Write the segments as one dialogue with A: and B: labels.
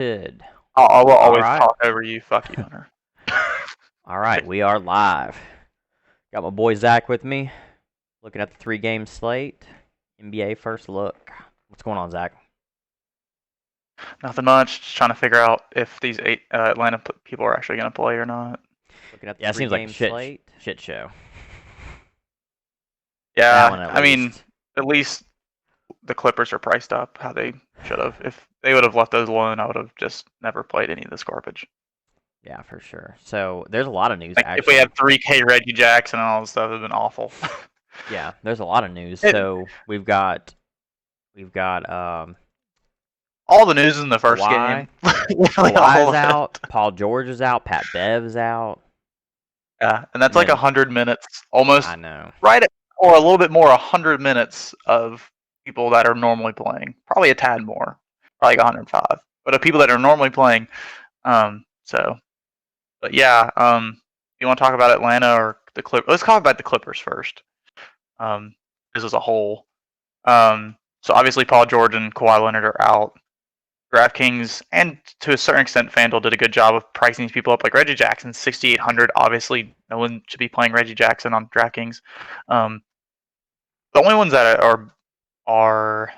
A: Good.
B: I will always
A: right.
B: talk over you. Fuck you, Hunter.
A: All right, we are live. Got my boy Zach with me, looking at the 3-game slate. NBA first look. What's going on, Zach?
B: Nothing much. Just trying to figure out if these Atlanta people are actually going to play or not.
A: Looking at the yeah, 3-game slate. Shit show.
B: Yeah,
A: that one
B: I mean, at least the Clippers are priced up how they should have. If they would have left those alone, I would have just never played any of this garbage.
A: Yeah, for sure. So there's a lot of news.
B: Like,
A: actually,
B: if we had 3K Reggie Jackson and all this stuff, it would have been awful.
A: Yeah, there's a lot of news. So we've got
B: all the news in the first game.
A: Kawhi's out. Paul George is out. Pat Bev's out.
B: Yeah, and that's like 100 minutes, almost.
A: I know.
B: Right, or a little bit more, 100 minutes of people that are normally playing. Probably a tad more, probably like 105. But of people that are normally playing. But yeah, you want to talk about Atlanta or the Clippers? Let's talk about the Clippers first. This as a whole. So obviously Paul George and Kawhi Leonard are out. Draftkings and to a certain extent FanDuel did a good job of pricing these people up. Like Reggie Jackson, 6,800. Obviously, no one should be playing Reggie Jackson on Draftkings. The only ones that are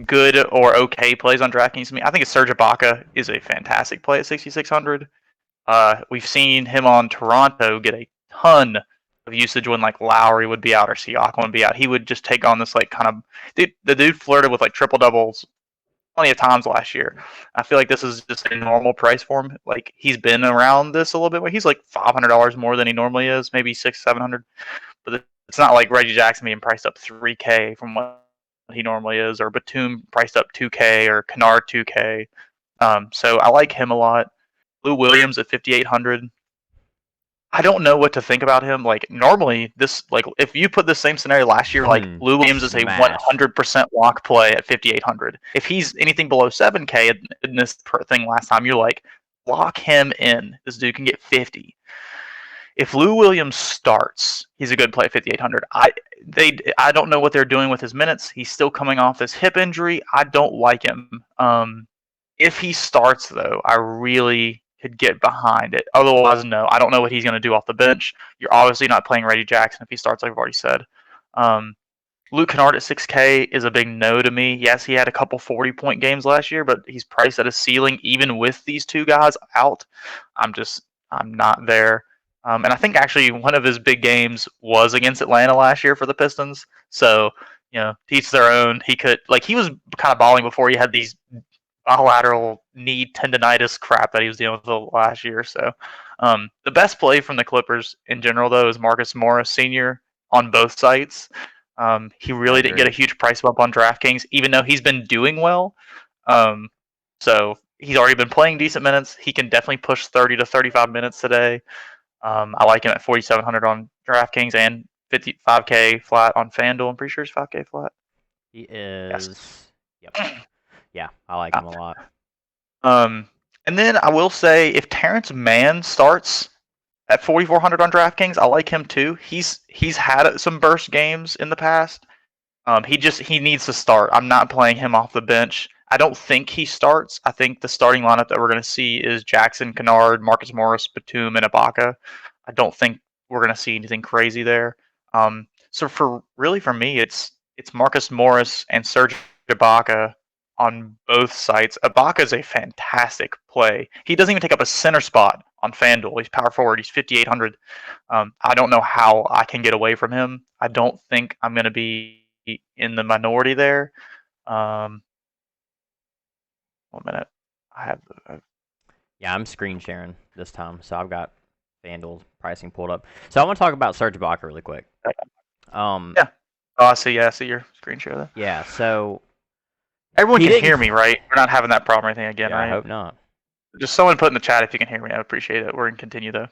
B: good or okay plays on DraftKings to me, I think Serge Ibaka is a fantastic play at 6,600. We've seen him on Toronto get a ton of usage when like Lowry would be out or Siakam would be out. He would just take on this like kind of the dude flirted with like triple doubles plenty of times last year. I feel like this is just a normal price for him. Like he's been around this a little bit. He's like $500 more than he normally is, maybe $600-700. But it's not like Reggie Jackson being priced up 3K from what he normally is, or Batum priced up 2K, or Kennard 2K. So I like him a lot. Lou Williams at 5,800. I don't know what to think about him. Like normally, this like if you put the same scenario last year, like Lou Williams is a 100% lock play at 5,800. If he's anything below 7K in this thing last time, you're like lock him in. This dude can get 50. If Lou Williams starts, he's a good play at 5,800. I don't know what they're doing with his minutes. He's still coming off this hip injury. I don't like him. If he starts though, I really could get behind it. Otherwise, no. I don't know what he's going to do off the bench. You're obviously not playing Reggie Jackson if he starts, like I've already said. Luke Kennard at 6K is a big no to me. Yes, he had a couple 40-point games last year, but he's priced at a ceiling even with these two guys out. I'm not there. And I think actually one of his big games was against Atlanta last year for the Pistons. So, teach their own. He was kind of balling before he had these bilateral knee tendonitis crap that he was dealing with last year. So the best play from the Clippers in general, though, is Marcus Morris Sr. on both sites. He really didn't get a huge price bump on DraftKings, even though he's been doing well. So he's already been playing decent minutes. He can definitely push 30 to 35 minutes today. I like him at 4,700 on DraftKings and 55K flat on FanDuel. I'm pretty sure it's 5K flat.
A: He is. Yes. Yep. Yeah, I like him a lot.
B: And then I will say, if Terrence Mann starts at 4,400 on DraftKings, I like him too. He's had some burst games in the past. He needs to start. I'm not playing him off the bench. I don't think he starts. I think the starting lineup that we're going to see is Jackson, Kennard, Marcus Morris, Batum, and Ibaka. I don't think we're going to see anything crazy there. So for me, it's Marcus Morris and Serge Ibaka on both sites. Ibaka is a fantastic play. He doesn't even take up a center spot on FanDuel. He's power forward. He's 5,800. I don't know how I can get away from him. I don't think I'm going to be in the minority there. 1 minute.
A: Yeah, I'm screen sharing this time, so I've got FanDuel pricing pulled up. So I want to talk about Serge Ibaka really quick.
B: Yeah. Oh, I see your screen share there.
A: Yeah, so
B: everyone can hear me, right? We're not having that problem or anything again, right?
A: I hope not.
B: Just someone put in the chat if you can hear me. I appreciate it. We're going to continue, though.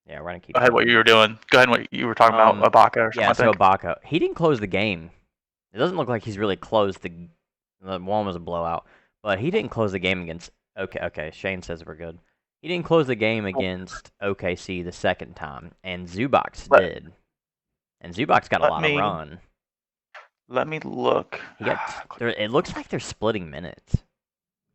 A: Yeah, we're going to keep
B: Go ahead what you were doing. Go ahead what you were talking about, Ibaka or something.
A: Yeah, so Ibaka. He didn't close the game. It doesn't look like he's really closed the one was a blowout. But he didn't close the game against... Okay, Shane says we're good. He didn't close the game against OKC the second time, and Zubac did. And Zubac's got a lot of run.
B: Let me look.
A: It looks like they're splitting minutes.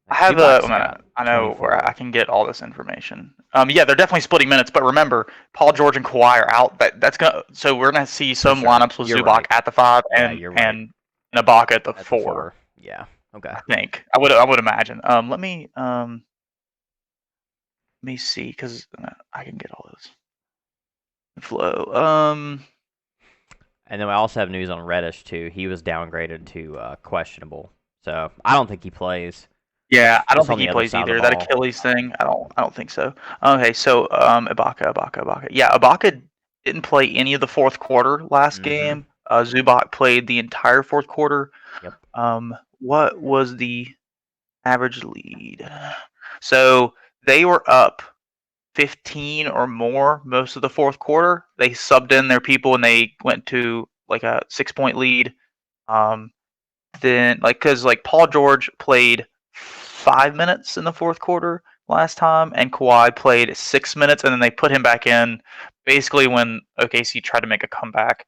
B: I have
A: Zubac's
B: a minute.
A: got
B: I know where
A: 24.
B: I can get all this information. Yeah, they're definitely splitting minutes, but remember, Paul George and Kawhi are out. That's gonna so we're gonna see
A: For
B: some
A: sure.
B: lineups with
A: You're
B: Zubac
A: right.
B: at the 5
A: Yeah, you're right.
B: and Ibaka at the
A: At the
B: 4.
A: 4. Yeah. Okay.
B: I think I would imagine. Let me see because I can get all this flow.
A: And then we also have news on Reddish too. He was downgraded to questionable, so I don't think he plays.
B: Yeah, I don't
A: Just on
B: think
A: the
B: he
A: other
B: plays
A: side of the
B: either. That
A: ball.
B: Achilles thing, I don't think so. Okay, so Ibaka. Yeah, Ibaka didn't play any of the fourth quarter last game. Zubac played the entire fourth quarter.
A: Yep.
B: What was the average lead? So they were up 15 or more most of the fourth quarter. They subbed in their people and they went to like a 6-point lead. Then because Paul George played 5 minutes in the fourth quarter last time, and Kawhi played 6 minutes, and then they put him back in basically when OKC tried to make a comeback.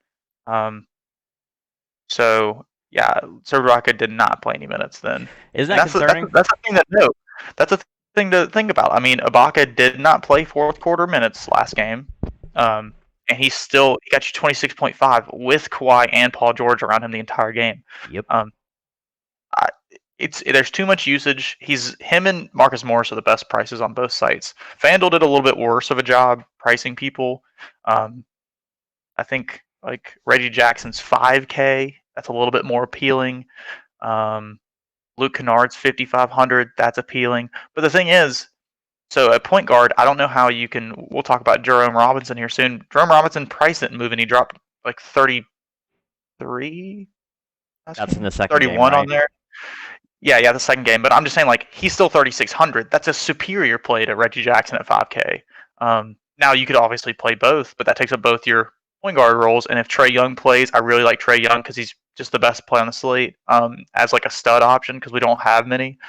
B: So yeah, Serge Ibaka did not play any minutes then.
A: Isn't that concerning?
B: That's a thing to note. That's a thing to think about. I mean, Ibaka did not play fourth quarter minutes last game, and he got you 26.5 with Kawhi and Paul George around him the entire game.
A: Yep.
B: There's too much usage. Him and Marcus Morris are the best prices on both sites. FanDuel did a little bit worse of a job pricing people. I think Reggie Jackson's 5K. That's a little bit more appealing. Luke Kennard's 5,500. That's appealing. But the thing is, so at point guard, I don't know how you can. We'll talk about Jerome Robinson here soon. Jerome Robinson price didn't move, and he dropped 33.
A: That's in the second
B: 31
A: game, right?
B: on there. Yeah, the second game. But I'm just saying, he's still 3,600. That's a superior play to Reggie Jackson at 5K. Now, you could obviously play both, but that takes up both your point guard roles. And if Trae Young plays, I really like Trae Young because he's just the best play on the slate as a stud option because we don't have many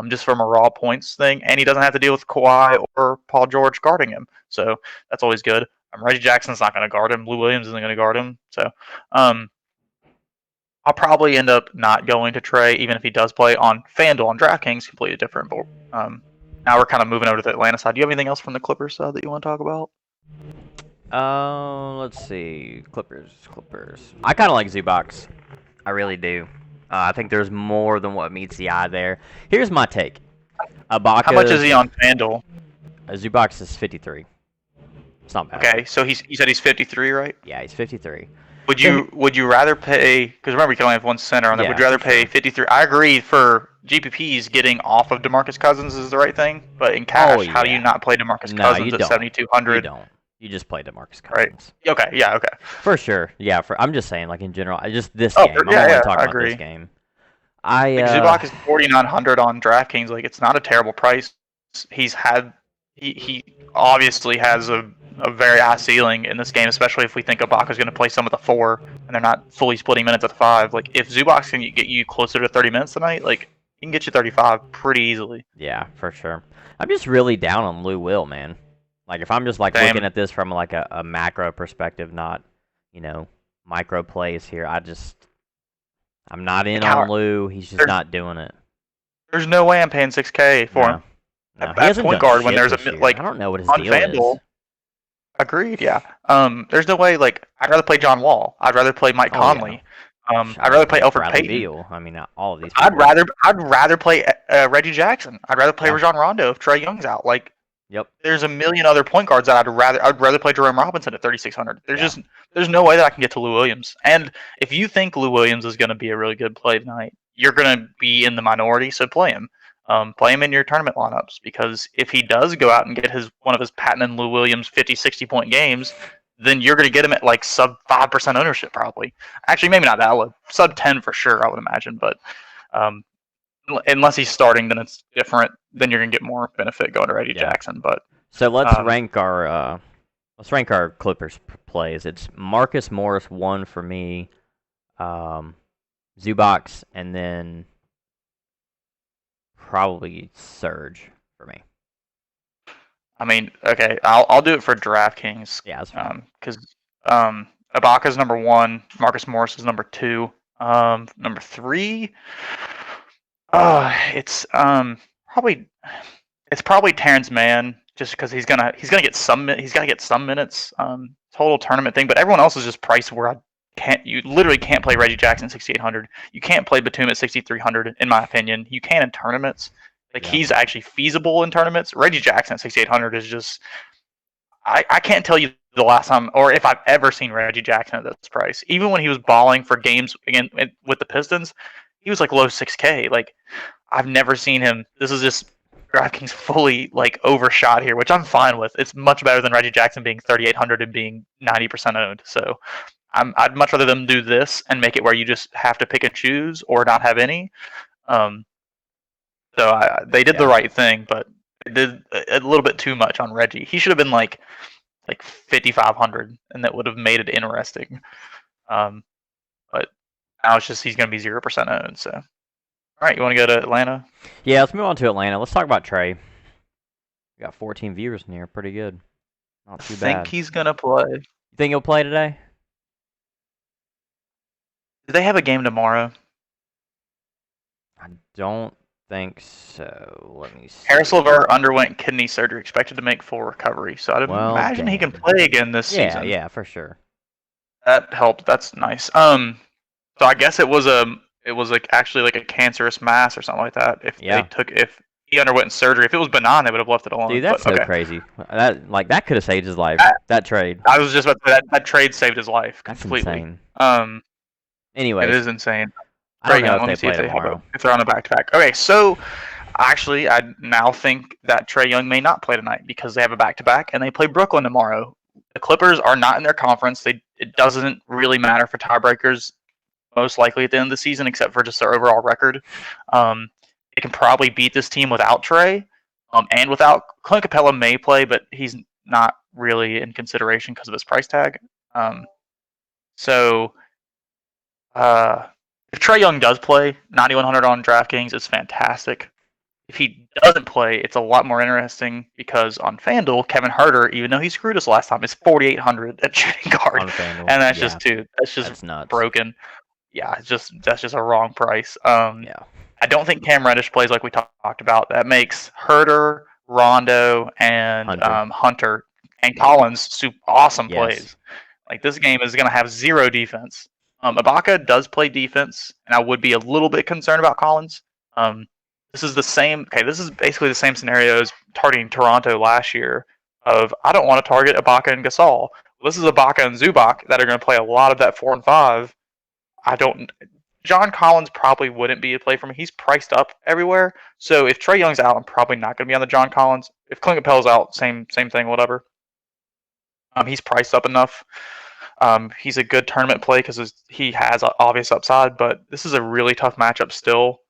B: just from a raw points thing. And he doesn't have to deal with Kawhi or Paul George guarding him. So that's always good. Reggie Jackson's not going to guard him. Lou Williams isn't going to guard him. So I'll probably end up not going to Trae, even if he does play on FanDuel on Draftkings, completely different. But now we're kind of moving over to the Atlanta side. Do you have anything else from the Clippers side that you want to talk about?
A: Let's see. Clippers. I kind of like Zubac. I really do. I think there's more than what meets the eye there. Here's my take. Ibaka.
B: How much is he on FanDuel?
A: Zubac is 53. It's not bad.
B: Okay, so you said he's 53, right?
A: Yeah, he's 53.
B: Would you rather pay? Because remember, you can only have one center on there.
A: Yeah,
B: Would you rather pay 53? I agree. For GPPs, getting off of DeMarcus Cousins is the right thing. But in cash, how do you not play DeMarcus Cousins at 7,200?
A: You don't. You just play DeMarcus Cousins.
B: Right. Okay. Yeah. Okay.
A: For sure. Yeah. I'm just saying, in general, just this game. I'm only talking about this game.
B: Zubac is 4,900 on DraftKings. It's not a terrible price. He obviously has a very high ceiling in this game, especially if we think Ibaka's going to play some of the 4 and they're not fully splitting minutes at the 5. If Zubac can get you closer to 30 minutes tonight, he can get you 35 pretty easily.
A: Yeah, for sure. I'm just really down on Lou Will, man. If I'm just looking at this from a macro perspective, not micro plays here. I'm not in on Lou. He's just not doing it.
B: There's no way I'm paying 6K for him.
A: No,
B: at point guard when there's
A: I don't know what his deal
B: FanDuel,
A: is.
B: Agreed. Yeah. There's no way. I'd rather play John Wall. I'd rather play Mike Conley.
A: Yeah.
B: I'd rather play Elfrid Payton.
A: Beal. I mean, all of these.
B: I'd rather play Reggie Jackson. I'd rather play Rajon Rondo if Trae Young's out.
A: Yep.
B: There's a million other point guards that I'd rather play Jerome Robinson at 3,600. There's no way that I can get to Lou Williams. And if you think Lou Williams is going to be a really good play tonight, you're going to be in the minority. So play him. Play him in your tournament lineups because if he does go out and get one of his Patton and Lou Williams 50, 60-point games, then you're going to get him at sub 5% ownership probably. Actually, maybe not that low. Sub 10 for sure, I would imagine. But unless he's starting, then it's different. Then you're going to get more benefit going to Reggie Jackson. But
A: so let's rank our Clippers plays. It's Marcus Morris 1 for me, Zubac, and then probably Serge for me.
B: I mean, okay, I'll do it for DraftKings.
A: Yeah, that's fine.
B: Because Ibaka's number 1, Marcus Morris is number 2. Number 3, it's it's probably Terrence Mann just because he's gonna get some minutes total tournament thing, but everyone else is just priced where you literally can't play Reggie Jackson at 6,800. You can't play Batum at 6,300 in my opinion. You can in tournaments. Like he's actually feasible in tournaments. Reggie Jackson at 6,800 is just I can't tell you the last time or if I've ever seen Reggie Jackson at this price. Even when he was balling for games again with the Pistons, he was like low 6K. Like I've never seen him. This is just DraftKings fully like overshot here, which I'm fine with. It's much better than Reggie Jackson being 3,800 and being 90% owned. So I'd much rather them do this and make it where you just have to pick and choose or not have any. They did the right thing, but it did a little bit too much on Reggie. He should have been like 5,500, and that would have made it interesting. But now it's just he's going to be 0% owned. So, all right, you want to go to Atlanta?
A: Yeah, let's move on to Atlanta. Let's talk about Trey. We got 14 viewers in here. Pretty good. Not too bad.
B: I think he's going to play.
A: You think he'll play today?
B: Do they have a game tomorrow?
A: I don't think so. Let me see.
B: Harris LeVert underwent kidney surgery, expected to make full recovery. So I'd imagine he can play again this season.
A: Yeah, for sure.
B: That helped. That's nice. So I guess it was actually like a cancerous mass or something like that. If he underwent surgery, if it was benign, they would have left it alone.
A: Dude, that's so crazy. That could have saved his life. That trade.
B: I was just about to say that trade saved his life completely.
A: That's insane. Anyway,
B: it is insane.
A: I don't know if they play tomorrow.
B: If they're on a back-to-back. Okay, so actually, I now think that Trae Young may not play tonight because they have a back-to-back and they play Brooklyn tomorrow. The Clippers are not in their conference. It doesn't really matter for tiebreakers, most likely at the end of the season, except for just their overall record. They can probably beat this team without Trae, and without Clint Capella may play, but he's not really in consideration because of his price tag. If Trae Young does play, 9,100 on DraftKings is fantastic. If he doesn't play, it's a lot more interesting because on FanDuel, Kevin Huerter, even though he screwed us last time, is 4,800 at shooting guard, and that's just
A: nuts.
B: Broken. Yeah, that's just a wrong price. I don't think Cam Reddish plays like we talked about. That makes Huerter, Rondo, and Hunter and Collins awesome plays. Like this game is going to have zero defense. Ibaka does play defense, and I would be a little bit concerned about Collins. This is the same. Okay, this is basically the same scenario as targeting Toronto last year. I don't want to target Ibaka and Gasol. This is Ibaka and Zubac that are going to play a lot of that 4 and 5. John Collins probably wouldn't be a play for me. He's priced up everywhere. So if Trae Young's out, I'm probably not going to be on the John Collins. If Clint Capella's out, same thing, whatever. He's priced up enough. He's a good tournament play because he has obvious upside, but this is a really tough matchup still.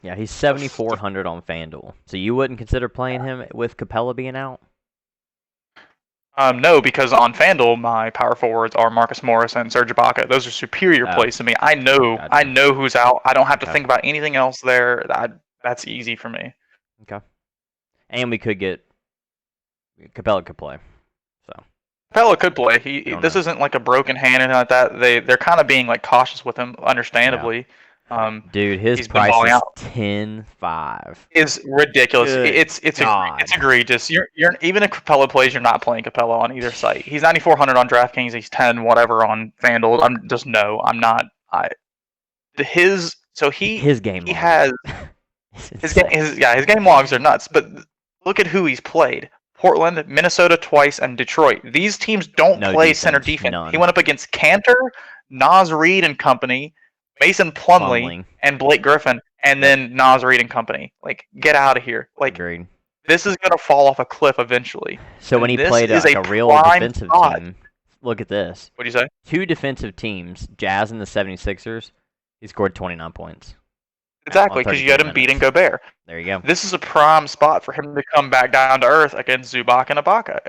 A: He's 7,400 on FanDuel. So you wouldn't consider playing him with Capella being out?
B: No, because on FanDuel, my power forwards are Marcus Morris and Serge Ibaka. Those are superior plays to me. I know who's out. I don't have to think about anything else there. That's easy for me.
A: Okay. And we could get Capella could play.
B: Capella could play. This isn't like a broken hand and like that. They're kind of being like cautious with him, understandably.
A: Dude, his price is 10.5.
B: Is ridiculous. It's egregious. You're even if Capella plays, you're not playing Capella on either site. He's 9,400 on DraftKings. He's 10 whatever on FanDuel. I'm not. His game. He has his game logs are nuts. But look at who he's played. Portland, Minnesota twice, and Detroit. These teams don't play center defense. None. He went up against Cantor, Naz Reid and company, Mason Plumlee, and Blake Griffin, and then Naz Reid and company. Like, get out of here. Like,
A: agreed.
B: This is going to fall off a cliff eventually.
A: So when he played a real defensive team, look at this.
B: What'd you say?
A: 2 defensive teams, Jazz and the 76ers, he scored 29 points.
B: Exactly, because you had him beating Gobert.
A: There you go.
B: This is a prime spot for him to come back down to earth against Zubac and Ibaka.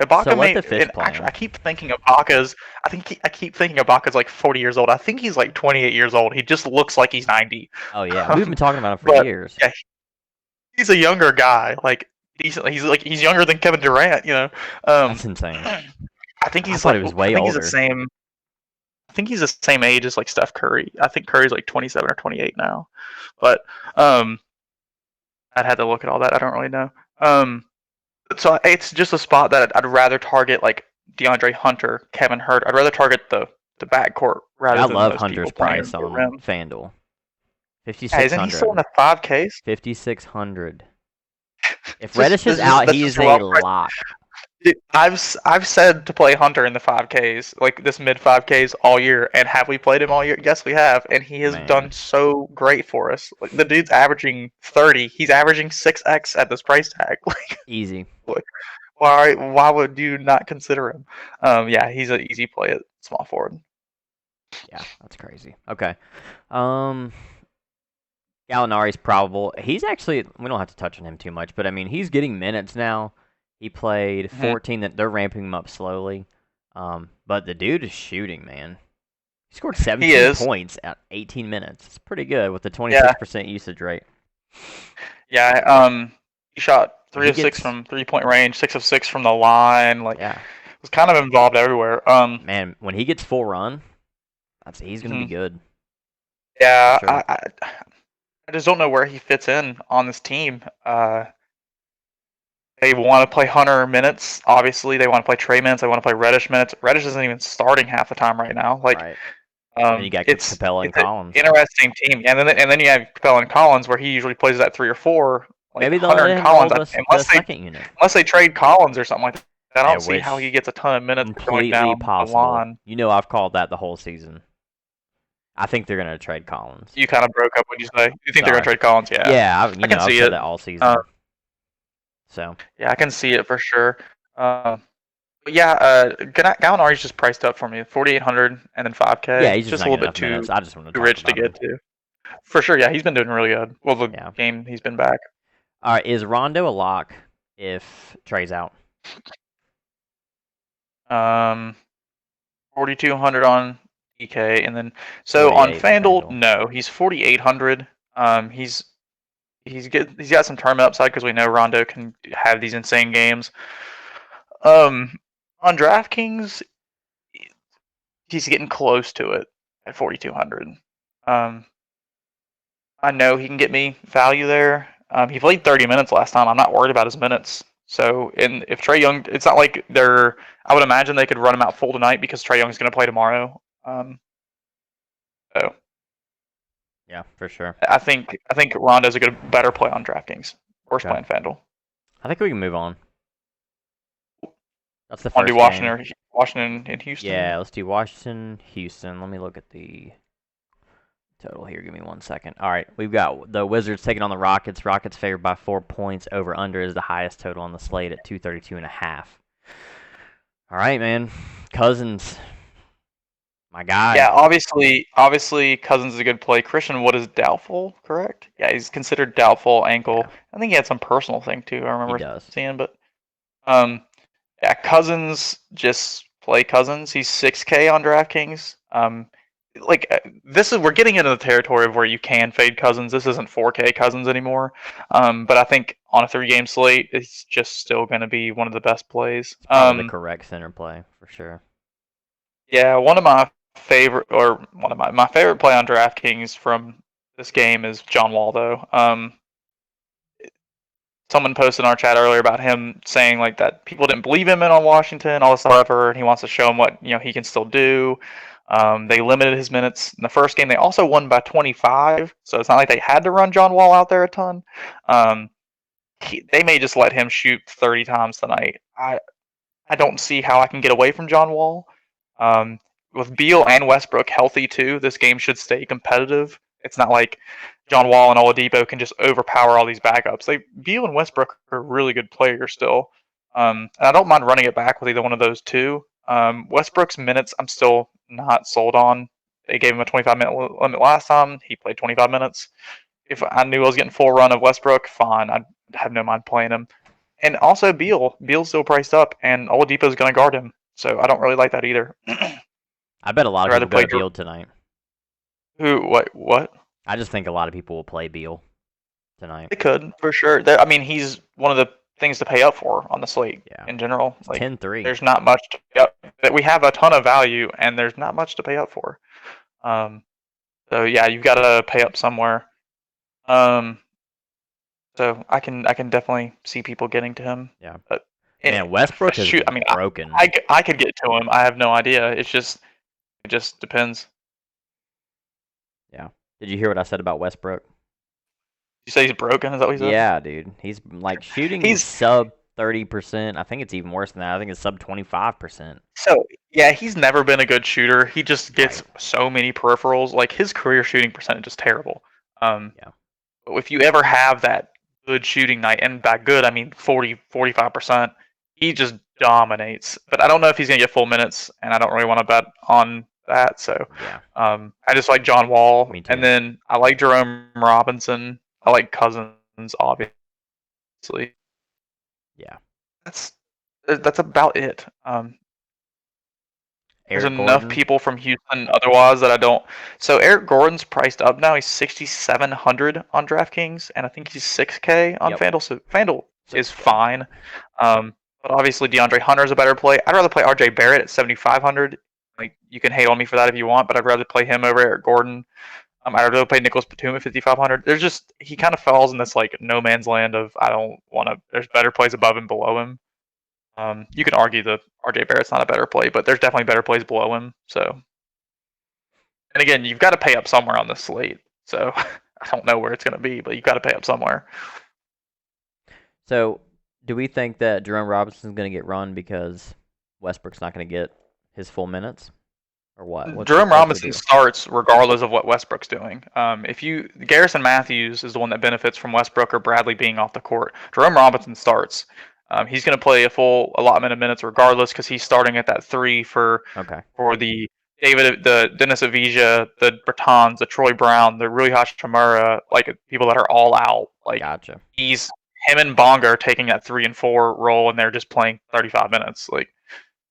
B: I keep thinking Ibaka's. I keep thinking Ibaka's like 40 years old. I think he's like 28 years old. He just looks like he's 90.
A: Oh yeah, we've been talking about him for years.
B: Yeah, he's a younger guy. Like decently, he's younger than Kevin Durant.
A: That's insane.
B: I think he's
A: he was way older.
B: I think he's the same age as like Steph Curry. I think Curry's like 27 or 28 now. But I'd have to look at all that. I don't really know. So it's just a spot that I'd rather target like DeAndre Hunter, Kevin Hurt. I'd rather target the backcourt
A: Yeah,
B: rather
A: I
B: than
A: love
B: those people
A: Hunter's
B: playing
A: price
B: the
A: on
B: rim.
A: FanDuel.
B: Yeah, isn't he still in
A: 5,600.
B: the 5Ks?
A: 5,600. If
B: Just
A: Reddish is out,
B: that's
A: he
B: just
A: is
B: a
A: a
B: wild price.
A: lock.
B: Dude, I've said to play Hunter in the 5Ks, like this mid 5Ks all year, and have we played him all year? Yes, we have, and he has
A: Man,
B: done so great for us. Like the dude's averaging 30. He's averaging 6x at this price tag.
A: easy.
B: Like, why would you not consider him? Yeah, he's an easy play at small forward.
A: Yeah, that's crazy. Okay. Um, Gallinari's probable. He's actually, we don't have to touch on him too much, but I mean, he's getting minutes now. He played
B: Mm-hmm.
A: 14. That they're ramping him up slowly. But the dude is shooting, man. He scored
B: He
A: 17
B: is.
A: points at 18 minutes. It's pretty good with the
B: Yeah,
A: 26% usage rate.
B: yeah. He shot
A: When
B: three
A: he
B: of six
A: gets,
B: from 3-point range, 6 of 6 from the line. Like,
A: yeah,
B: was kind of involved everywhere.
A: man, when he gets full run, he's gonna be
B: Mhm.
A: good for
B: Yeah,
A: sure.
B: I just don't know where he fits in on this team. They want to play Hunter minutes. Obviously, they want to play Trey minutes. They want to play Reddish minutes. Reddish isn't even starting half the time right now. Like,
A: Right. Then you got Capella and
B: it's an
A: Collins.
B: interesting team. And then you have Capella and Collins, where he usually plays that 3 or 4. Like
A: Maybe they'll
B: Hunter
A: let
B: and
A: him roll
B: Collins,
A: the second unit.
B: unless they trade Collins or something like that, I
A: I
B: don't see how
A: wish.
B: he gets a ton of minutes going
A: Completely
B: down the
A: possible.
B: line.
A: You know, I've called that the whole season. I think they're gonna trade Collins.
B: You kind of broke up when you say you think they're gonna
A: Sorry.
B: trade Collins. Yeah,
A: Yeah,
B: I can
A: I've
B: see
A: said
B: it.
A: that all
B: Uh,
A: season. So
B: yeah, I can see it for sure. But yeah, Gallinari's just priced up for me, 4,800 and then
A: yeah,
B: 5K.
A: he's just
B: Just
A: not
B: a little
A: getting
B: bit
A: enough minutes. I just want to
B: too
A: talk
B: rich to
A: about him.
B: get to. For sure, yeah, he's been doing really good. Well, the
A: Yeah.
B: game he's been back.
A: All right, is Rondo a lock if Trey's out?
B: Um, 4,200 on EK, and then so on
A: 48 on
B: FanDuel,
A: FanDuel.
B: no, he's 4,800. He's got some tournament upside because we know Rondo can have these insane games. Um, on DraftKings, he's getting close to it at 4,200. Um, I know he can get me value there. He played 30 minutes last time. I'm not worried about his minutes. So, and if Trey Young, it's not like they're. I would imagine they could run him out full tonight because Trey Young's going to play tomorrow. So
A: Yeah, for sure.
B: I think Rondo's a better play on DraftKings. Worst
A: Okay.
B: play on FanDuel.
A: I think we can move on. That's the
B: Want to do
A: first game.
B: Washington and Houston?
A: Yeah, let's do Washington, Houston. Let me look at the total here. Give me 1 second. All right, we've got the Wizards taking on the Rockets. Rockets favored by 4 points. Over under is the highest total on the slate at 232.5. All right, man. Cousins, my guy.
B: Yeah, obviously, Cousins is a good play. Christian Wood is doubtful, correct? Yeah, he's considered doubtful ankle.
A: Yeah,
B: I think he had some personal thing too. I
A: he
B: remember
A: does.
B: seeing, but um, yeah, Cousins, just play Cousins. He's 6K on DraftKings. We're getting into the territory of where you can fade Cousins. This isn't 4K Cousins anymore. But I think on a 3-game slate, it's just still going to be one of the best plays.
A: It's probably the correct center play for sure.
B: Yeah, one of my favorite play on DraftKings from this game is John Waldo. Someone posted in our chat earlier about him saying like that people didn't believe him in on Washington, all this stuff, and he wants to show him what he can still do. They limited his minutes in the first game. They also won by 25, so it's not like they had to run John Wall out there a ton. They may just let him shoot 30 times tonight. I don't see how I can get away from John Wall. With Beal and Westbrook healthy too, this game should stay competitive. It's not like John Wall and Oladipo can just overpower all these backups. Beal and Westbrook are really good players still, and I don't mind running it back with either one of those two. Westbrook's minutes, I'm still not sold on. They gave him a 25-minute limit last time. He played 25 minutes. If I knew I was getting full run of Westbrook, fine. I'd have no mind playing him. And also Beal. Beal's still priced up, and Oladipo's going to guard him. So I don't really like that either.
A: I bet a lot
B: I'd
A: of
B: rather
A: people go
B: play
A: to Beal tonight.
B: who? What?
A: I just think a lot of people will play Beal tonight.
B: They could for sure. I mean, he's one of the things to pay up for on the slate
A: Yeah.
B: in general.
A: It's
B: Like
A: 10-3.
B: there's not much to pay up. That we have a ton of value, and there's not much to pay up for. So yeah, you've got to pay up somewhere. So I can definitely see people getting to him.
A: Yeah.
B: But
A: Man, Westbrook is
B: shoot, I mean,
A: broken.
B: I could get to him. I have no idea. It just depends.
A: Yeah. Did you hear what I said about Westbrook?
B: You say he's broken? Is that what you said?
A: Yeah, dude. He's like shooting
B: He's
A: sub 30%. I think it's even worse than that. I think it's sub 25%.
B: so yeah. He's never been a good shooter. He just gets
A: Right.
B: so many peripherals. Like his career shooting percentage is terrible.
A: Yeah.
B: If you ever have that good shooting night, and by good I mean 45%, he just dominates. But I don't know if he's gonna get full minutes, and I don't really want to bet on that. So
A: Yeah.
B: I just like John Wall,
A: Me too.
B: and then I like Jerome Robinson. I like Cousins, obviously.
A: Yeah.
B: That's about it. There's
A: Eric
B: enough
A: Gordon.
B: people from Houston otherwise that I don't. So Eric Gordon's priced up now. He's 6,700 on DraftKings, and I think he's 6K on
A: Yep.
B: FanDuel. So FanDuel is
A: 6K.
B: fine. But obviously DeAndre Hunter's a better play. I'd rather play RJ Barrett at 7,500. Like you can hate on me for that if you want, but I'd rather play him over Eric Gordon. I'd rather play Nicholas Batum at 5,500. There's just he kind of falls in this like no man's land of I don't want to. There's better plays above and below him. You can argue that RJ Barrett's not a better play, but there's definitely better plays below him. So, and again, you've got to pay up somewhere on this slate. So I don't know where it's going to be, but you've got to pay up somewhere.
A: So, do we think that Jerome Robinson's going to get run because Westbrook's not going to get his full minutes? Or what?
B: Jerome
A: What's the
B: Robinson
A: deal?
B: starts regardless of what Westbrook's doing. If you Garrison Matthews is the one that benefits from Westbrook or Bradley being off the court. Jerome Robinson starts. He's going to play a full allotment of minutes regardless because he's starting at that 3 for
A: Okay.
B: the Dennis Avija, the Bertans, the Troy Brown, the Rui Hachimura, like people that are all out. Like
A: Gotcha.
B: him and Bonga are taking that 3 and 4 role, and they're just playing 35 minutes. Like,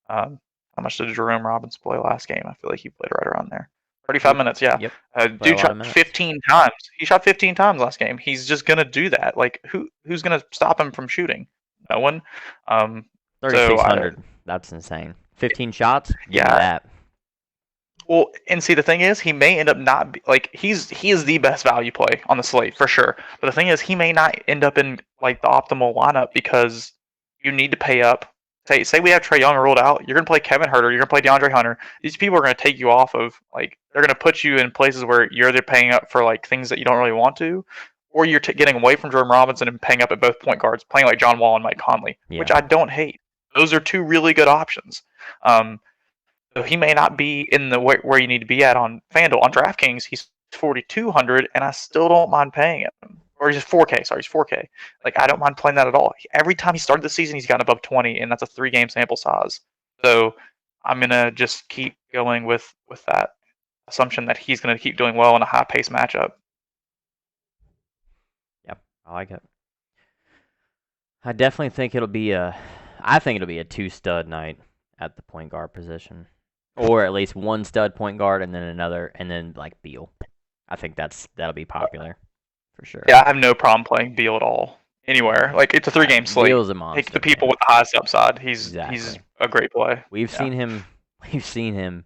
B: how much did Jerome Robinson play last game? I feel like he played right around there. 35 minutes, yeah.
A: Yep.
B: Dude
A: a lot of
B: shot
A: minutes.
B: 15 times. He shot 15 times last game. He's just gonna do that. Like, who's gonna stop him from shooting? No one.
A: 3,600. That's insane. 15 shots? Give me
B: Yeah.
A: that.
B: Well, and see, the thing is, he may end up not like he is the best value play on the slate for sure. But the thing is, he may not end up in like the optimal lineup because you need to pay up. Say we have Trae Young ruled out, you're gonna play Kevin Herter, you're gonna play DeAndre Hunter. These people are gonna take you off of like they're gonna put you in places where you're either paying up for like things that you don't really want to, or you're getting away from Jerome Robinson and paying up at both point guards, playing like John Wall and Mike Conley, which
A: Yeah.
B: I don't hate. Those are two really good options. So he may not be in the where you need to be at on FanDuel. On DraftKings, he's 4,200, and I still don't mind paying him. Or he's 4K. Sorry, he's 4K. Like I don't mind playing that at all. Every time he started the season, he's gotten above 20, and that's a 3-game sample size. So I'm gonna just keep going with that assumption that he's gonna keep doing well in a high-paced matchup.
A: Yep. I like it. I definitely think it'll be a two-stud night at the point guard position. Or at least one stud point guard and then another, and then like Beal. I think that'll be popular for sure.
B: Yeah, I have no problem playing Beal at all anywhere. Like it's a 3-game slate.
A: Beal's a monster.
B: Take the people with the highest upside. He's
A: Exactly.
B: a great play.
A: We've seen him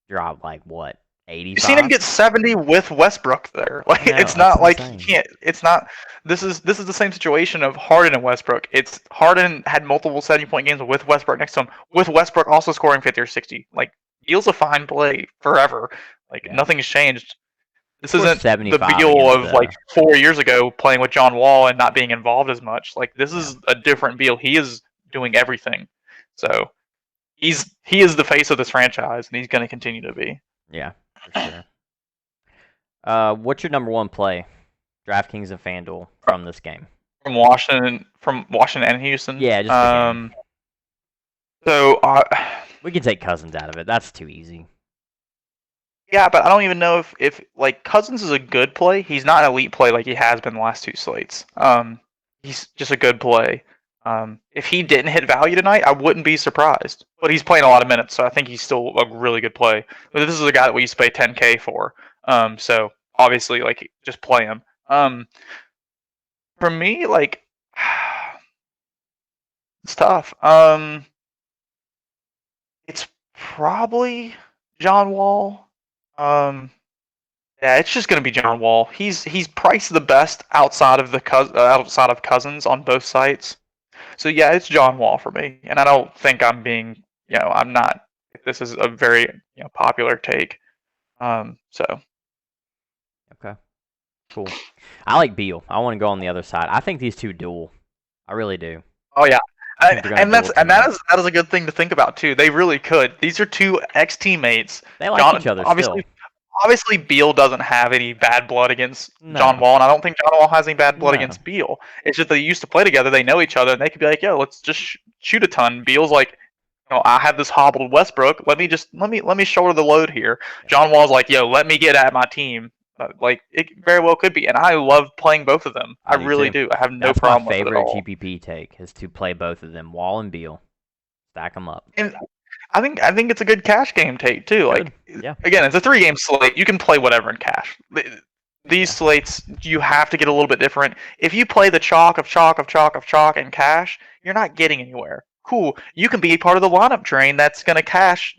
A: drop like what 85.
B: You've seen him get 70 with Westbrook there. Like
A: I know,
B: it's not
A: that's
B: like
A: insane.
B: he can't. It's not. This is the same situation of Harden and Westbrook. It's Harden had multiple 70-point games with Westbrook next to him, with Westbrook also scoring 50 or 60. Like Beal's a fine play forever. Like
A: Yeah.
B: nothing's changed. This
A: Of course,
B: isn't the
A: 75
B: Beal
A: against
B: of like 4 years ago playing with John Wall and not being involved as much. Like this is a different Beal. He is doing everything. So he is the face of this franchise, and he's going to continue to be.
A: Yeah, for sure. What's your number one play? DraftKings and FanDuel from this game.
B: From Washington and Houston.
A: Yeah, just the game.
B: So
A: We can take Cousins out of it. That's too easy.
B: yeah, but I don't even know if like Cousins is a good play. He's not an elite play like he has been the last two slates. He's just a good play. If he didn't hit value tonight, I wouldn't be surprised. But he's playing a lot of minutes, so I think he's still a really good play. But this is a guy that we used to pay 10K for. So obviously, like, just play him. For me, like, it's tough. It's probably John Wall. Yeah, it's just gonna be John Wall. He's priced the best outside of outside of Cousins on both sites. So yeah, it's John Wall for me, and I don't think I'm being, I'm not. This is a very popular take. So
A: Okay, cool. I like Beal. I want to go on the other side. I think these two duel. I really do.
B: oh yeah,
A: I think they're gonna
B: and
A: duel tonight.
B: that is a good thing to think about too. They really could. These are two ex teammates.
A: They like each
B: John
A: other
B: obviously
A: still.
B: obviously Beal doesn't have any bad blood against John
A: No,
B: Wall, and I don't think John Wall has any bad blood
A: no.
B: against Beal. It's just they used to play together. They know each other, and they could be like, "Yo, let's just shoot a ton." Beal's like, I have this hobbled Westbrook. Let me shoulder the load here.
A: Yeah,
B: John Wall's like, "Yo, let me get at my team." Like it very well could be, and I love playing both of them. I
A: I do
B: really
A: too.
B: do. I have no
A: That's my
B: problem with it at
A: favorite
B: all.
A: GPP take is to play both of them, Wall and Beal. Stack them up.
B: And I think it's a good cash game take too.
A: Good.
B: Like
A: Yeah.
B: again, it's a 3-game slate. You can play whatever in cash. These
A: Yeah.
B: slates you have to get a little bit different. If you play the chalk of chalk of chalk of chalk and cash, you're not getting anywhere. Cool. You can be part of the lineup train that's going to cash,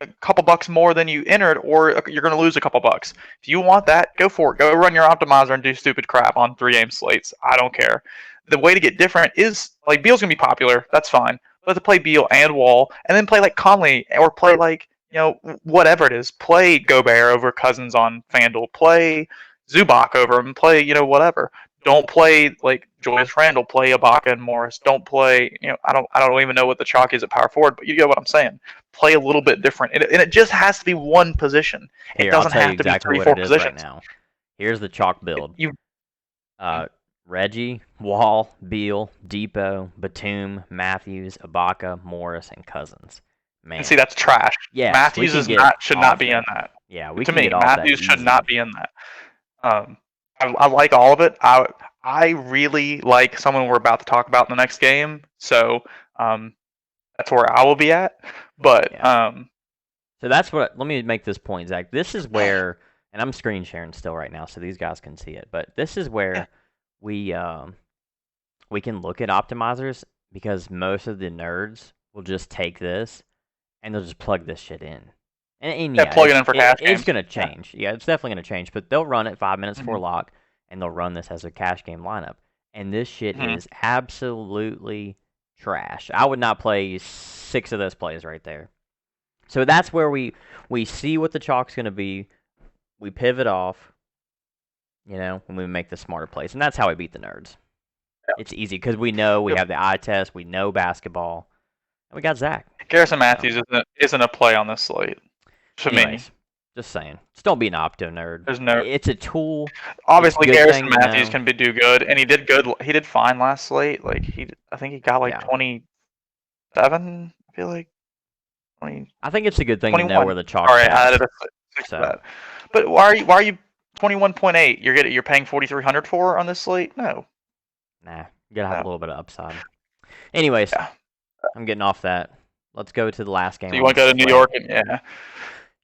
B: a couple bucks more than you entered, or you're going to lose a couple bucks. If you want that, go for it. Go run your optimizer and do stupid crap on 3-game slates. I don't care. The way to get different is like Beal's going to be popular. That's fine. But to play Beal and Wall, and then play like Conley, or play like whatever it is. Play Gobert over Cousins on FanDuel. Play Zubac over him. Play whatever. Don't play like Julius Randle. Play Ibaka and Morris. Don't play I don't even know what the chalk is at power forward, but you get what I'm saying. Play a little bit different, and it just has to be one position. It
A: Here, I'll
B: doesn't
A: tell you
B: have to be
A: exactly
B: three,
A: what
B: four
A: it is right
B: positions.
A: now. Here's the chalk build.
B: You
A: Reggie, Wall, Beal, Depot, Batum, Matthews, Ibaka, Morris, and Cousins. Man.
B: and see that's trash.
A: Yes,
B: Matthews should not be in that.
A: Yeah, we
B: To
A: can
B: me,
A: get off that
B: Matthews should
A: easy.
B: not be in that. I like all of it. I really like someone we're about to talk about in the next game, so that's where I will be at. But
A: Yeah. So that's what. Let me make this point, Zach. This is where, and I'm screen sharing still right now, so these guys can see it. But this is where we can look at optimizers because most of the nerds will just take this and they'll just plug this shit in. And yeah,
B: plug it in for cash
A: it's
B: games.
A: gonna change. Yeah, it's definitely gonna change. But they'll run it 5 minutes before
B: Mhm.
A: lock, and they'll run this as a cash game lineup. And this shit
B: Mhm.
A: is absolutely trash. I would not play 6 of those plays right there. So that's where we see what the chalk's gonna be. We pivot off, and we make the smarter plays, and that's how I beat the nerds.
B: Yeah.
A: It's easy because we know we
B: Yep.
A: have the eye test, we know basketball, and we got Zach.
B: Garrison Matthews isn't a play on this slate to me.
A: Anyways, just saying, just don't be an opto nerd.
B: There's no.
A: It's a tool.
B: Obviously,
A: good
B: Garrison
A: thing to
B: Matthews
A: know.
B: can do good, and he did good. He did fine last slate. Like I think he got like
A: Yeah.
B: 27. I feel like 20.
A: I think it's a good thing to know
B: 21.
A: where the chalk.
B: All right, I added a 6
A: So.
B: to that. But why are you 21.8? You're paying 4,300 for on this slate? No.
A: Nah, you gotta have a little bit of upside. Anyways,
B: Yeah.
A: I'm getting off that. Let's go to the last game.
B: So you want to go to New York? And, yeah.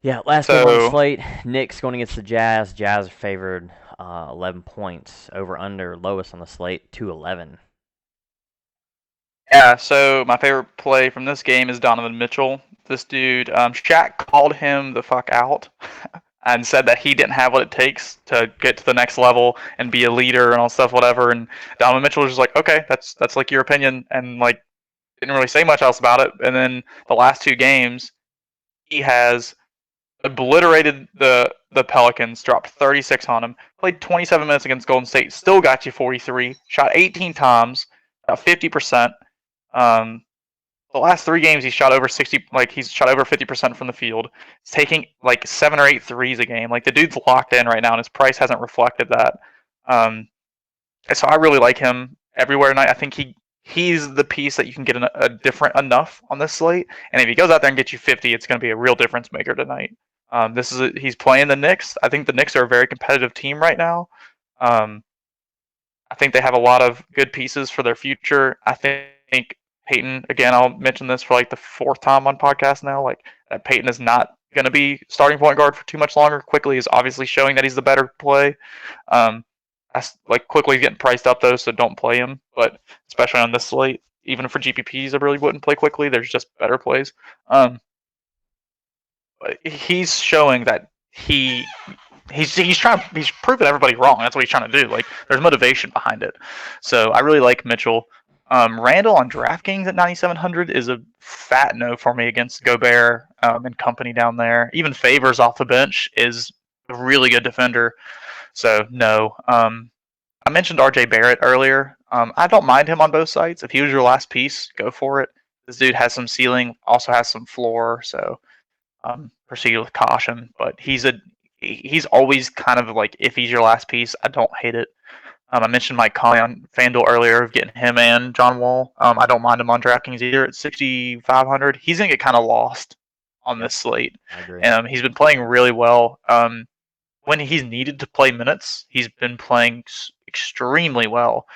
A: Yeah, last game on the slate. Knicks going against the Jazz. Jazz are favored 11 points. Over under lowest on the slate 211.
B: Yeah. So my favorite play from this game is Donovan Mitchell. This dude, Shaq called him the fuck out. And said that he didn't have what it takes to get to the next level and be a leader and all stuff, whatever. And Donovan Mitchell was just like, okay, that's like your opinion, and like didn't really say much else about it. And then the last 2 games, he has obliterated the Pelicans, dropped 36 on them, played 27 minutes against Golden State, still got you 43, shot 18 times, about 50%. The last 3 games, he's shot over 50% from the field. He's taking like 7 or 8 threes a game. Like the dude's locked in right now, and his price hasn't reflected that. So I really like him everywhere tonight. I think he's the piece that you can get a different enough on this slate. And if he goes out there and gets you 50, it's going to be a real difference maker tonight. He's playing the Knicks. I think the Knicks are a very competitive team right now. I think they have a lot of good pieces for their future. I think Peyton, again, I'll mention this for like the 4th time on podcast now, like that Peyton is not going to be starting point guard for too much longer. Quickly is obviously showing that he's the better play. Quickly getting priced up though, so don't play him. But especially on this slate, even for GPPs, I really wouldn't play Quickly. There's just better plays. But he's showing that he he's proving everybody wrong. That's what he's trying to do. Like there's motivation behind it. So I really like Mitchell. Randall on DraftKings at 9,700 is a fat no for me against Gobert and company down there. Even Favors off the bench is a really good defender. So no. I mentioned RJ Barrett earlier. I don't mind him on both sides. If he was your last piece, go for it. This dude has some ceiling, also has some floor. So proceed with caution. But he's always kind of like if he's your last piece, I don't hate it. I mentioned Mike Conley on FanDuel earlier of getting him and John Wall. I don't mind him on DraftKings either at 6,500. He's gonna get kind of lost on this slate.
A: I agree.
B: He's been playing really well. When he's needed to play minutes, he's been playing extremely well.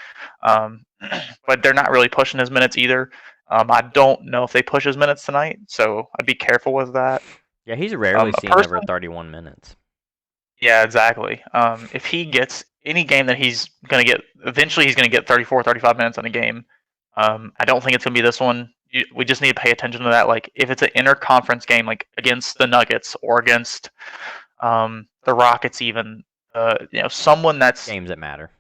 B: But they're not really pushing his minutes either. I don't know if they push his minutes tonight, so I'd be careful with that.
A: Yeah, he's rarely seen over 31 minutes.
B: Yeah, exactly. If he gets any game that he's going to get, eventually he's going to get 34, 35 minutes in a game. I don't think it's going to be this one. We just need to pay attention to that. Like, if it's an interconference game, like against the Nuggets or against the Rockets, even, someone that's
A: games that matter.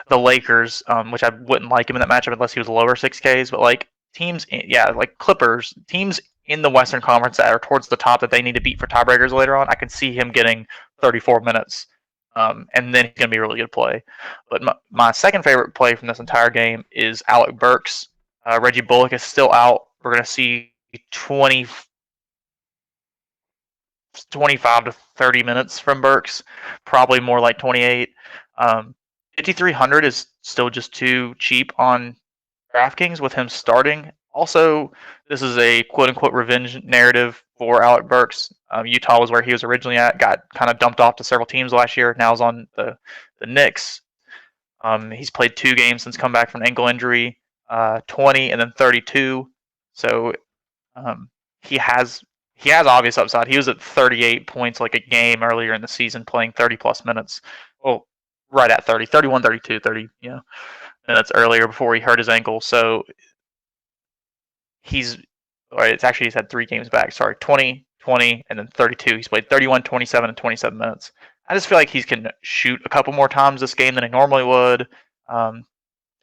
B: The Lakers, which I wouldn't like him in that matchup unless he was lower 6Ks, but like teams, like Clippers, teams in the Western Conference that are towards the top that they need to beat for tiebreakers later on, I can see him getting 34 minutes, and then he's going to be a really good play. But my second favorite play from this entire game is Alec Burks. Reggie Bullock is still out. We're going to see 25 to 30 minutes from Burks, probably more like 28. 5,300 is still just too cheap on DraftKings with him starting. Also, this is a quote-unquote revenge narrative for Alec Burks. Utah was where he was originally at, got kind of dumped off to several teams last year. Now he's on the Knicks. He's played 2 games since come back from an ankle injury, 20 and then 32. So he has obvious upside. He was at 38 points like a game earlier in the season, playing 30-plus minutes. Well, right at 30, 31, 32, 30, minutes earlier before he hurt his ankle. So he's had 3 games back. Sorry, 20, 20, and then 32. He's played 31, 27, and 27 minutes. I just feel like he can shoot a couple more times this game than he normally would.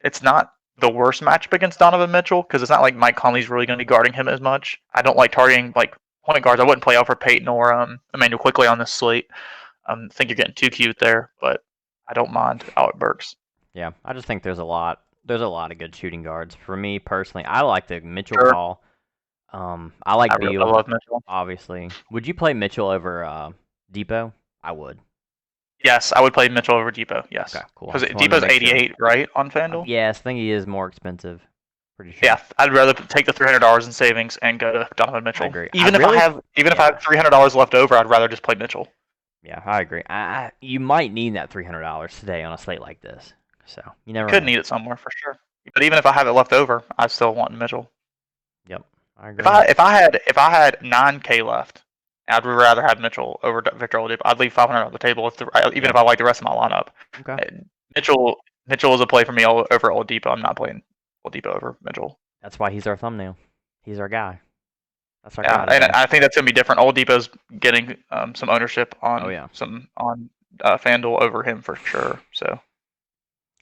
B: It's not the worst matchup against Donovan Mitchell because it's not like Mike Conley's really going to be guarding him as much. I don't like targeting like point guards. I wouldn't play Alfred Payton or Emmanuel Quickly on this slate. I think you're getting too cute there, but I don't mind Alec Burks.
A: Yeah, I just think there's a lot of good shooting guards. For me personally, I like the Mitchell call. I like Beal.
B: I love Mitchell.
A: Obviously, would you play Mitchell over Depot? I would.
B: Yes, I would play Mitchell over Depot. Yes.
A: Okay, cool.
B: Because Depot's 88, right, on FanDuel?
A: Yes, I think he is more expensive. Pretty sure.
B: Yeah, I'd rather take the $300 in savings and go to Donovan Mitchell.
A: I agree.
B: Even if I have $300 left over, I'd rather just play Mitchell.
A: Yeah, I agree. You might need that $300 today on a slate like this. So you never
B: could need it somewhere for sure. But even if I have it left over, I still want Mitchell.
A: Yep, I agree.
B: If I had $9K left, I'd rather have Mitchell over Victor Oladipo. I'd leave $500 on the table if I like the rest of my lineup.
A: Okay.
B: Mitchell is a play for me over Oladipo. I'm not playing Oladipo over Mitchell.
A: That's why he's our thumbnail. He's our guy. That's our
B: guy. And I think that's gonna be different. Oladipo's getting some ownership on FanDuel over him for sure. So.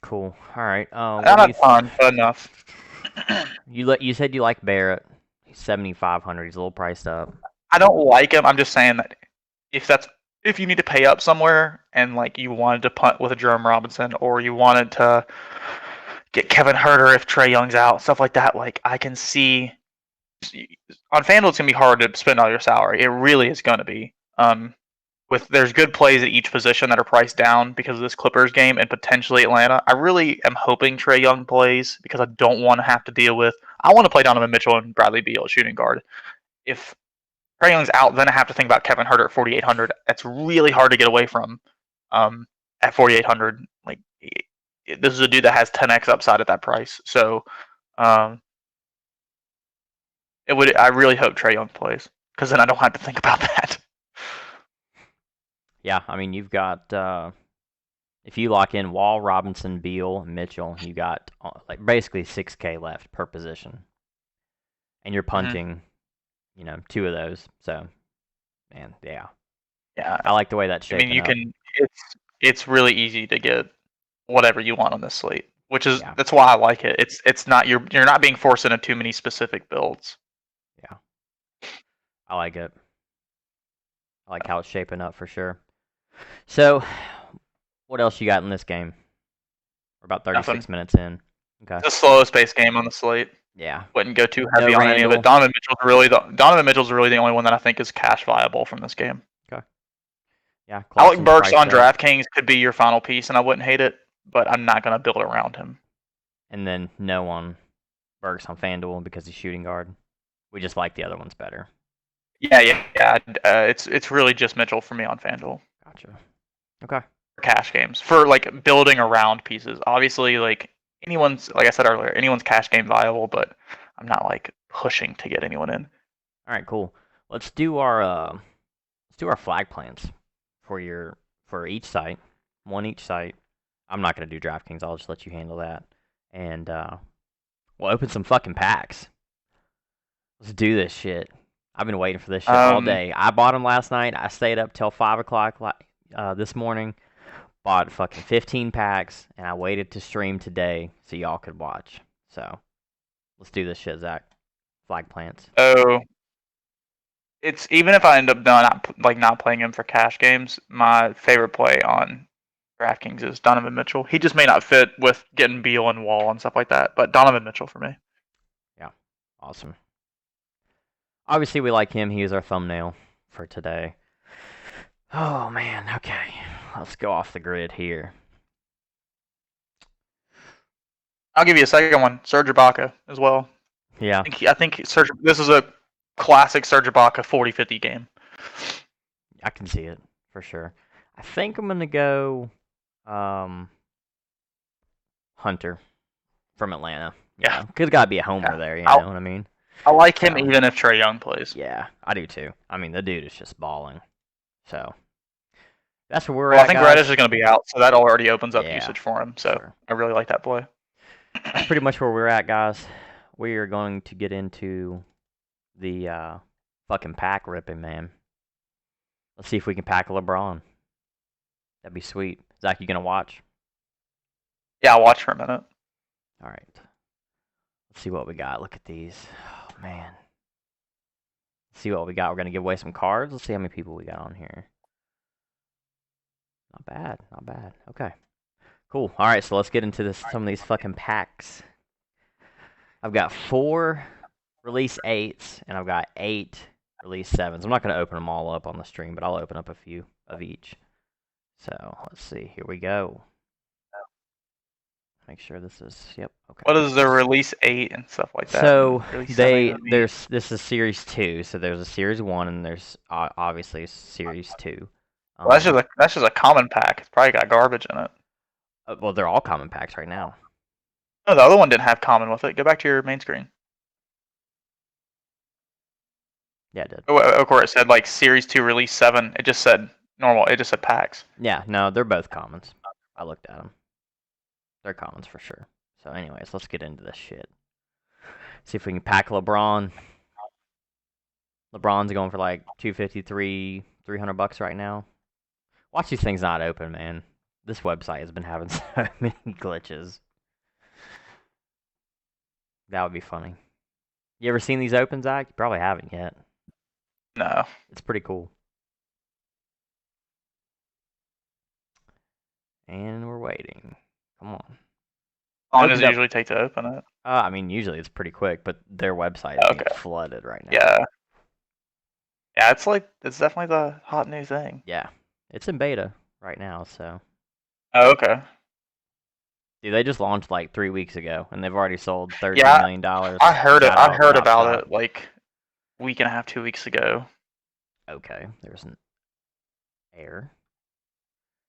A: Cool. All right.
B: Not a ton, but enough.
A: You said you like Barrett. He's 7,500. He's a little priced up.
B: I don't like him. I'm just saying that if you need to pay up somewhere and like you wanted to punt with a Jerome Robinson or you wanted to get Kevin Huerter if Trae Young's out, stuff like that. Like I can see on FanDuel it's gonna be hard to spend all your salary. It really is gonna be. There's good plays at each position that are priced down because of this Clippers game and potentially Atlanta. I really am hoping Trae Young plays because I don't want to have to deal with. I want to play Donovan Mitchell and Bradley Beal at shooting guard. If Trae Young's out, then I have to think about Kevin Huerter at 4,800. That's really hard to get away from at 4,800. Like this is a dude that has 10x upside at that price. So I really hope Trae Young plays because then I don't have to think about that.
A: Yeah, I mean, you've got, if you lock in Wall, Robinson, Beal, Mitchell, you got basically 6K left per position. And you're punting, 2 of those. So, man, yeah.
B: Yeah,
A: I like the way that's
B: I mean,
A: shaping up.
B: it's really easy to get whatever you want on this slate, which is
A: Yeah,
B: that's why I like it. It's not you're not being forced into too many specific builds.
A: yeah, I like it. I like how it's shaping up for sure. So, what else you got in this game? We're about
B: Nothing.
A: 36 minutes in. Okay.
B: It's the slowest paced game on the slate.
A: Yeah.
B: Wouldn't go too
A: No
B: heavy on any of it.
A: Randall.
B: Donovan Mitchell's really the only one that I think is cash viable from this game.
A: Okay. Yeah.
B: Alec
A: Clarkson's
B: Burks on
A: priced up.
B: DraftKings could be your final piece, and I wouldn't hate it, but I'm not going to build around him.
A: And then no on Burks on FanDuel because he's shooting guard. We just like the other ones better.
B: Yeah. It's really just Mitchell for me on FanDuel.
A: Gotcha. Okay.
B: For cash games for like building around pieces. Obviously, like like I said earlier, anyone's cash game viable, but I'm not like pushing to get anyone in.
A: All right. Cool. Let's do our flag plans for each site. One each site. I'm not gonna do DraftKings. I'll just let you handle that. And we'll open some fucking packs. Let's do this shit. I've been waiting for this shit all day. I bought them last night. I stayed up till 5 o'clock this morning. Bought fucking 15 packs, and I waited to stream today so y'all could watch. So, let's do this shit, Zach. Flag plants.
B: Oh, it's even if I end up not playing him for cash games, my favorite play on DraftKings is Donovan Mitchell. He just may not fit with getting Beal and Wall and stuff like that, but Donovan Mitchell for me.
A: Yeah, awesome. Obviously, we like him. He is our thumbnail for today. Oh, man. Okay. Let's go off the grid here.
B: I'll give you a second one, Serge Ibaka as well.
A: Yeah.
B: I think this is a classic Serge Ibaka 40-50 game.
A: I can see it for sure. I think I'm gonna go Hunter from Atlanta.
B: Yeah,
A: Cause gotta be a homer there. You know what I mean?
B: I like him even if Trae Young plays.
A: Yeah, I do too. I mean, the dude is just balling. So that's where we're
B: Well,
A: at.
B: I think
A: guys.
B: Reddish is going to be out, so that already opens up
A: Yeah,
B: usage for him. So
A: sure.
B: I really like that play.
A: That's pretty much where we're at, guys. We are going to get into the fucking pack ripping, man. Let's see if we can pack a LeBron. That'd be sweet. Zach, you gonna watch?
B: Yeah, I'll watch for a minute.
A: All right. Let's see what we got. Look at these. Oh, man. Let's see what we got. We're going to give away some cards. Let's see how many people we got on here. Not bad. Not bad. Okay. Cool. All right, so let's get into some of these fucking packs. I've got 4 release 8s, and I've got 8 release 7s. I'm not going to open them all up on the stream, but I'll open up a few of each. So, let's see. Here we go. Make sure this is, yep, okay.
B: What is the release 8 and stuff like that?
A: So this is series 2. So there's a series 1 and there's obviously series 2.
B: Well, that's just a common pack. It's probably got garbage in it.
A: Well, they're all common packs right now.
B: No, the other one didn't have common with it. Go back to your main screen.
A: Yeah, it did.
B: Of course, it said like series 2 release 7. It just said normal. It just said packs.
A: Yeah, no, they're both commons. I looked at them. They're commons for sure. So anyways, let's get into this shit. See if we can pack LeBron. LeBron's going for like $253, $300 right now. Watch these things not open, man. This website has been having so many glitches. That would be funny. You ever seen these open, Zach? You probably haven't yet.
B: No.
A: It's pretty cool. And we're waiting. Come on.
B: How long does it usually take to open it?
A: I mean, usually it's pretty quick, but their website is getting flooded right now.
B: Yeah. Yeah, it's definitely the hot new thing.
A: Yeah. It's in beta right now, so.
B: Oh, okay.
A: Dude, they just launched like 3 weeks ago, and they've already sold $13 million.
B: I heard it. I heard about it like a week and a half, 2 weeks ago.
A: Okay, there's an error.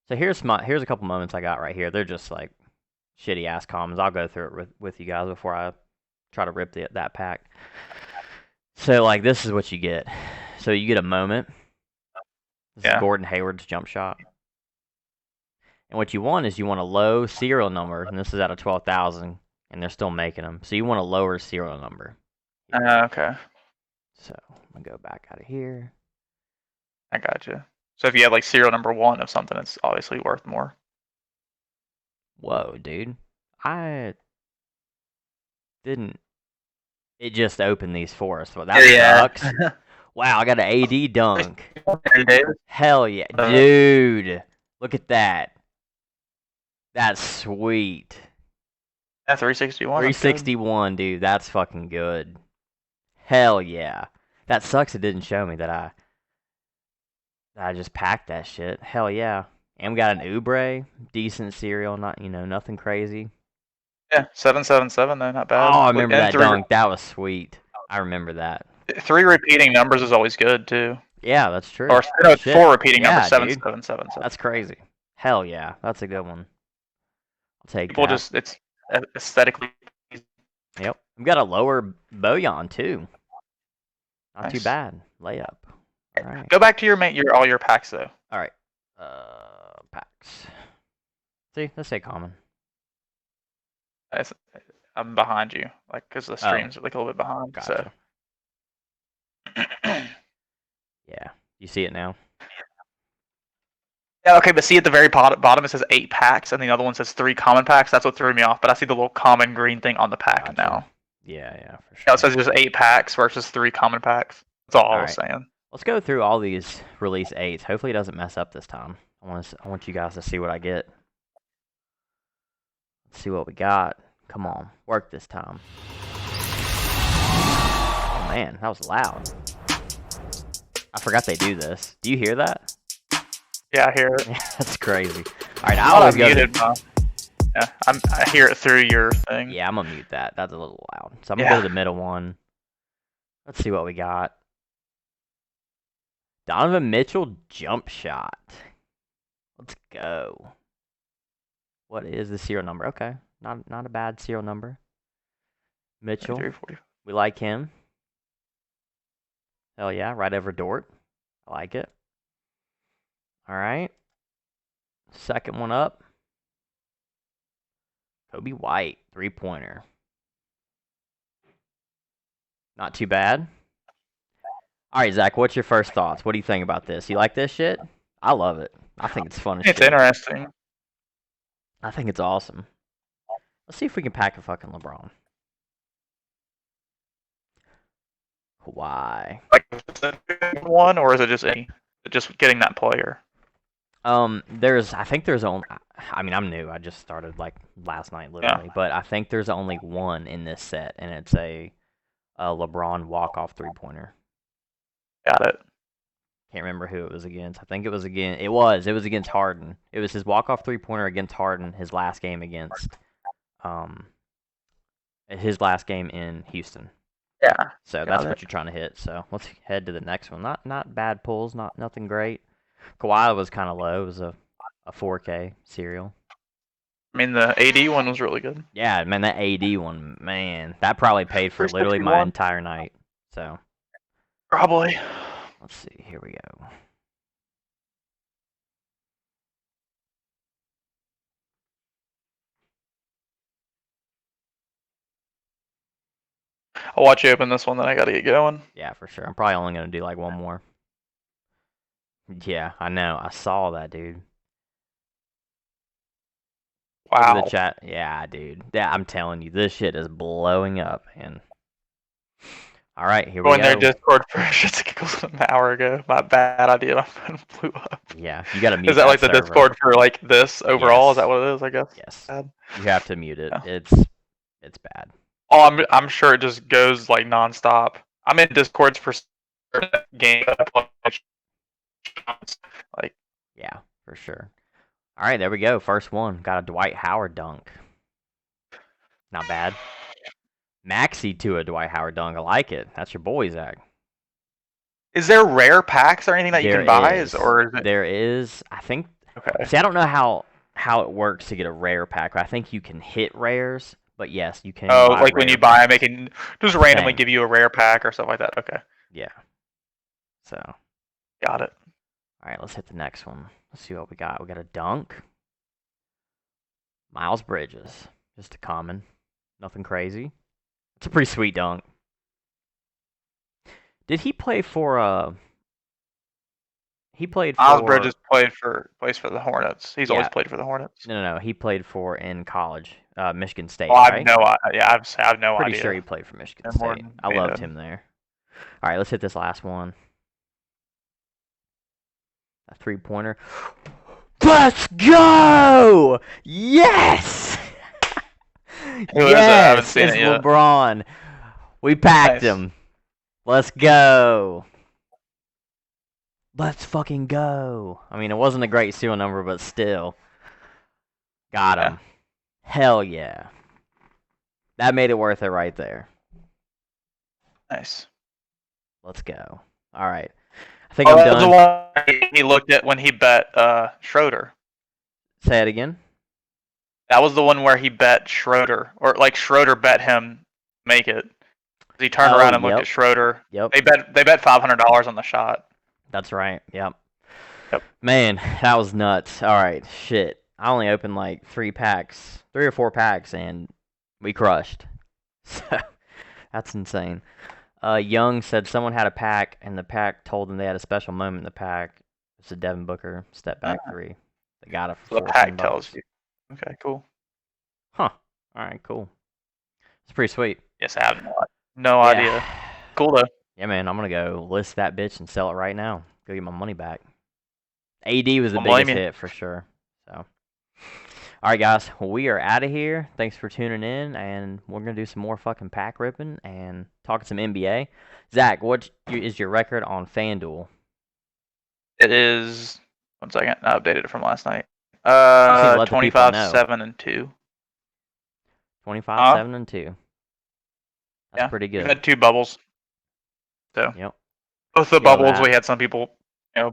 A: So here's a couple moments I got right here. They're just like shitty ass commons. I'll go through it with you guys before I try to rip that pack. So like this is what you get. So you get a moment. This is Gordon Hayward's jump shot. And what you want is you want a low serial number, and this is out of 12,000, and they're still making them. So you want a lower serial number.
B: Okay.
A: So I'm gonna go back out of here.
B: I got you. So if you had like serial number 1 of something, it's obviously worth more.
A: Whoa, dude. I didn't. It just opened these for us. Well, that sucks. Wow, I got an AD dunk. Hell yeah. Dude, look at that. That's sweet.
B: That's 361.
A: 361, dude. That's fucking good. Hell yeah. That sucks it didn't show me that I just packed that shit. Hell yeah. And we got an Ubre, decent serial, not nothing crazy.
B: Yeah, 777 though, not bad.
A: Oh, I remember that dunk. That was sweet. I remember that.
B: 3 repeating numbers is always good too.
A: Yeah, that's true.
B: Or no, 4 repeating numbers. 777.
A: That's crazy. Hell yeah, that's a good one. I'll take
B: People
A: that.
B: it's aesthetically.
A: Yep, we got a lower Bojan too. Not too
B: Nice.
A: bad. Layup. All right.
B: Go back to all your packs though.
A: All right. Packs. See, let's say common.
B: I'm behind you, like, because the streams are like a little bit behind.
A: Gotcha.
B: So.
A: Yeah, you see it now.
B: Yeah, okay, but see at the very bottom it says 8 packs, and the other one says 3 common packs. That's what threw me off. But I see the little common green thing on the pack now.
A: Yeah, for sure.
B: Yeah, it says just 8 packs versus 3 common packs. That's all I was saying.
A: Let's go through all these release 8s. Hopefully it doesn't mess up this time. I want you guys to see what I get. Let's see what we got. Come on, work this time. Oh man, that was loud. I forgot they do this. Do you hear that?
B: Yeah, I hear it.
A: That's crazy. All right, I always go.
B: Yeah, I hear it through your thing.
A: Yeah, I'm gonna mute that. That's a little loud. So I'm gonna go to the middle one. Let's see what we got. Donovan Mitchell jump shot. Let's go. What is the serial number? Okay, not a bad serial number. Mitchell, we like him. Hell yeah, right over Dort. I like it. All right. Second one up. Kobe White, 3-pointer. Not too bad. All right, Zach, what's your first thoughts? What do you think about this? You like this shit? I love it. I think it's fun as shit.
B: It's interesting.
A: I think it's awesome. Let's see if we can pack a fucking LeBron. Kawhi.
B: Like one, or is it just getting that player?
A: I think there's only. I mean, I'm new. I just started like last night, literally. Yeah. But I think there's only one in this set, and it's a LeBron walk-off 3-pointer.
B: Got it.
A: Can't remember who it was against. I think it was against. It was against Harden. It was his walk-off 3-pointer against Harden. His last game against. His last game in Houston.
B: Yeah.
A: So that's what you're trying to hit. So let's head to the next one. Not bad pulls. Nothing great. Kawhi was kind of low. It was a 4K serial.
B: I mean, the AD one was really good.
A: Yeah, man, that AD one, man, that probably paid for literally my entire night. So
B: probably.
A: Let's see. Here we go.
B: I'll watch you open this one, then I gotta get going.
A: Yeah, for sure. I'm probably only gonna do like one more. Yeah, I know. I saw that, dude.
B: Wow.
A: The chat. Yeah, dude. Yeah, I'm telling you, this shit is blowing up, man. All right, here we go.
B: Going their Discord for shits an hour ago. My bad idea. My phone blew up.
A: Yeah, you gotta mute.
B: Is that like the Discord for like this overall? Yes. Is that what it is? I guess.
A: Yes.
B: Bad.
A: You have to mute it. Yeah. It's bad.
B: Oh, I'm sure it just goes like nonstop. I'm in Discords for game. Like.
A: Yeah, for sure. All right, there we go. First one. Got a Dwight Howard dunk. Not bad. Maxi to a Dwight Howard dunk. I like it. That's your boy, Zach.
B: Is there rare packs or anything that you can buy?
A: There is. I think.
B: Okay.
A: See, I don't know how it works to get a rare pack. I think you can hit rares, but yes, you can.
B: Oh, like when you buy them, it can just randomly give you a rare pack or stuff like that. Okay.
A: Yeah. So.
B: Got it.
A: All right, let's hit the next one. Let's see what we got. We got a dunk. Miles Bridges. Just a common. Nothing crazy. It's a pretty sweet dunk. Did he play for He played
B: Miles
A: for.
B: Bridges plays for the Hornets. He's always
A: Yeah.
B: played for the Hornets.
A: No. He played for in college, Michigan State,
B: Oh, I have
A: right?
B: no idea. I have no
A: Pretty
B: idea.
A: sure he played for Michigan
B: And more
A: State.
B: than
A: I
B: me
A: loved
B: did.
A: him there. All right, let's hit this last one. A 3-pointer. Let's go! Yes!
B: Who is it? I haven't seen
A: it's
B: it yet.
A: LeBron. We packed
B: Nice.
A: him. Let's go. Let's fucking go. I mean, it wasn't a great serial number, but still. Got him. Hell yeah. That made it worth it right there.
B: Nice.
A: Let's go. All right. I think I'm
B: That was the
A: done.
B: one he looked at when he bet Schroeder.
A: Say it again.
B: That was the one where he bet Schroeder, or like Schroeder bet him make it. He turned around and looked at Schroeder.
A: Yep.
B: They bet $500 on the shot.
A: That's right. Yep.
B: Yep.
A: Man, that was nuts. All right, shit. I only opened like 3 or 4 packs, and we crushed. So that's insane. Young said someone had a pack, and the pack told them they had a special moment in the pack. It's a Devin Booker step back 3. They got it for
B: The pack tells you. Okay, cool.
A: Huh. All right, cool. It's pretty sweet.
B: Yes, I have no idea. Cool though.
A: Yeah, man, I'm gonna go list that bitch and sell it right now. Go get my money back. AD was the
B: Don't blame
A: biggest
B: you.
A: hit for sure. So, all right, guys, we are out of here. Thanks for tuning in, and we're gonna do some more fucking pack ripping and talking some NBA. Zach, what is your record on FanDuel?
B: It is. 1 second. I updated it from last night.
A: let the people
B: 25,
A: know.
B: 7, and 2.
A: 25, 7, and 2. That's pretty good.
B: We've had 2 bubbles. So
A: Yep.
B: both the bubbles we had some people,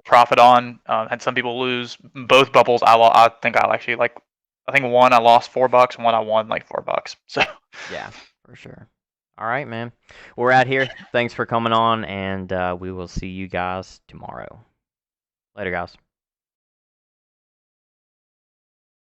B: profit on. Had some people lose. Both bubbles, I think one I lost $4, one I won like $4. So
A: yeah, for sure. All right, man. We're out here. Thanks for coming on, and we will see you guys tomorrow. Later, guys.